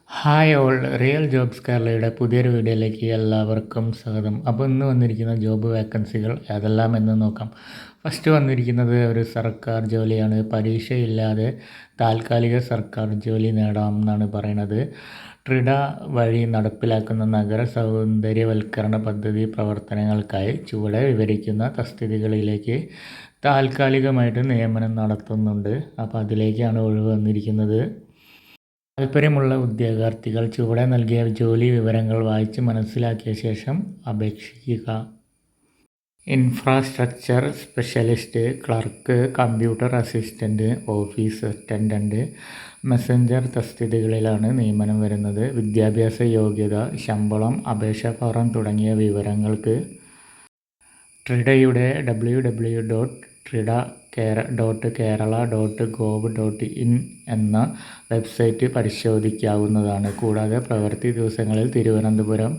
Hi all, real jobs കേരളയുടെ പുതിയൊരു വീഡിയോയിലേക്ക് എല്ലാവർക്കും സ്വാഗതം. അപ്പോൾ ഇന്ന് വന്നിരിക്കുന്ന ജോബ് വേക്കൻസികൾ ഏതെല്ലാം എന്ന് നോക്കാം. ഫസ്റ്റ് വന്നിരിക്കുന്നത് ഒരു സർക്കാർ ജോലിയാണ്. പരീക്ഷയില്ലാതെ താൽക്കാലിക സർക്കാർ ജോലി നേടാം എന്നാണ് പറയുന്നത്. ട്രിഡ വഴി നടപ്പിലാക്കുന്ന നഗര സൗന്ദര്യവൽക്കരണ പദ്ധതി പ്രവർത്തനങ്ങൾക്കായി ചുവടെ വിവരിക്കുന്ന തസ്തികകളിലേക്ക് താൽക്കാലികമായിട്ട് നിയമനം നടത്തുന്നുണ്ട്. അപ്പോൾ അതിലേക്കാണ് ഒഴിവ് വന്നിരിക്കുന്നത്. താൽപ്പര്യമുള്ള ഉദ്യോഗാർത്ഥികൾ ചുവടെ നൽകിയ ജോലി വിവരങ്ങൾ വായിച്ച് മനസ്സിലാക്കിയ ശേഷം അപേക്ഷിക്കുക. Infrastructure specialist, clerk, computer assistant, office attendant, messenger തസ്തികകളിലാണ് നിയമനം വരുന്നത്. വിദ്യാഭ്യാസ യോഗ്യത, ശമ്പളം, അപേക്ഷാ ഫോറം തുടങ്ങിയ വിവരങ്ങൾക്ക് ട്രിഡയുടെ www.trida.kerala.gov.in എന്ന വെബ്സൈറ്റ് പരിശോധിക്കാവുന്നതാണ്. കൂടാതെ പ്രവൃത്തി ദിവസങ്ങളിൽ തിരുവനന്തപുരം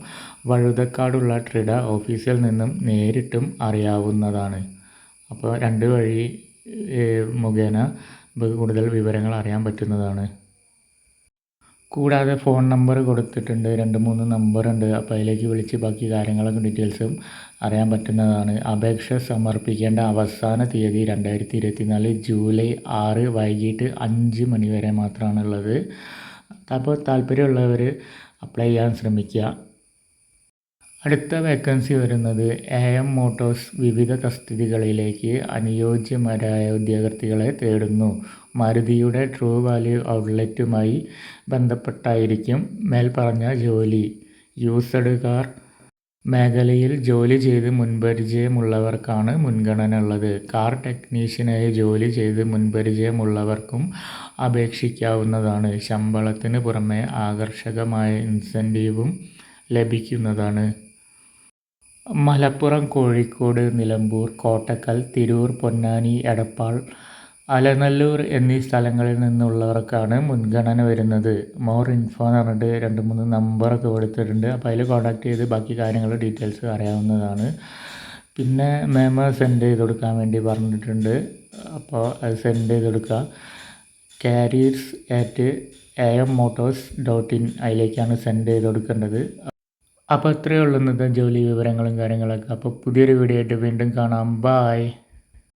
വഴുതക്കാടുള്ള ട്രിഡ ഓഫീസിൽ നിന്നും നേരിട്ടും അറിയാവുന്നതാണ്. അപ്പോൾ രണ്ട് വഴി മുഖേന കൂടുതൽ വിവരങ്ങൾ അറിയാൻ പറ്റുന്നതാണ്. കൂടാതെ ഫോൺ നമ്പർ കൊടുത്തിട്ടുണ്ട്, 2-3 നമ്പറുണ്ട്. അപ്പോൾ അതിലേക്ക് വിളിച്ച് ബാക്കി കാര്യങ്ങളൊക്കെ ഡീറ്റെയിൽസും അറിയാൻ പറ്റുന്നതാണ്. അപേക്ഷ സമർപ്പിക്കേണ്ട അവസാന തീയതി 2024 ജൂലൈ 6 വൈകിട്ട് 5 മണി വരെ മാത്രമാണുള്ളത്. അപ്പോൾ താല്പര്യമുള്ളവർ അപ്ലൈ ചെയ്യാൻ ശ്രമിക്കുക. അടുത്ത വേക്കൻസി വരുന്നത് AM മോട്ടോഴ്സ് വിവിധ തസ്തികകളിലേക്ക് അനുയോജ്യരായ ഉദ്യോഗാർത്ഥികളെ തേടുന്നു. മാരുതിയുടെ ട്രൂ വാല്യൂ ഔട്ട്ലെറ്റുമായി ബന്ധപ്പെട്ടായിരിക്കും മേൽപ്പറഞ്ഞ ജോലി. യൂസ്ഡ് കാർ മേഖലയിൽ ജോലി ചെയ്ത് മുൻപരിചയമുള്ളവർക്കാണ് മുൻഗണന ഉള്ളത്. കാർ ടെക്നീഷ്യനായി ജോലി ചെയ്ത് മുൻപരിചയമുള്ളവർക്കും അപേക്ഷിക്കാവുന്നതാണ്. ശമ്പളത്തിന് പുറമെ ആകർഷകമായ ഇൻസെൻറ്റീവും ലഭിക്കുന്നതാണ്. മലപ്പുറം, കോഴിക്കോട്, നിലമ്പൂർ, കോട്ടക്കൽ, തിരൂർ, പൊന്നാനി, എടപ്പാൾ, അലനല്ലൂർ എന്നീ സ്ഥലങ്ങളിൽ നിന്നുള്ളവർക്കാണ് മുൻഗണന വരുന്നത്. മോർ ഇൻഫോ എന്ന് പറഞ്ഞിട്ട് 2-3 നമ്പറൊക്കെ കൊടുത്തിട്ടുണ്ട്. അപ്പോൾ അതിൽ കോൺടാക്ട് ചെയ്ത് ബാക്കി കാര്യങ്ങൾ ഡീറ്റെയിൽസ് അറിയാവുന്നതാണ്. പിന്നെ മെമ്മോ സെൻഡ് ചെയ്ത് കൊടുക്കാൻ വേണ്ടി പറഞ്ഞിട്ടുണ്ട്. അപ്പോൾ അത് സെൻഡ് ചെയ്ത് കൊടുക്കുക. careers@ammotors.in അതിലേക്കാണ് സെൻഡ് ചെയ്ത് കൊടുക്കേണ്ടത്. അപ്പോൾ ഇത്രയേ ഉള്ളൂ ഇന്നത്തെ ജോലി വിവരങ്ങളും കാര്യങ്ങളൊക്കെ. അപ്പോൾ പുതിയൊരു വീഡിയോ ആയിട്ട് വീണ്ടും കാണാം. ബായ്.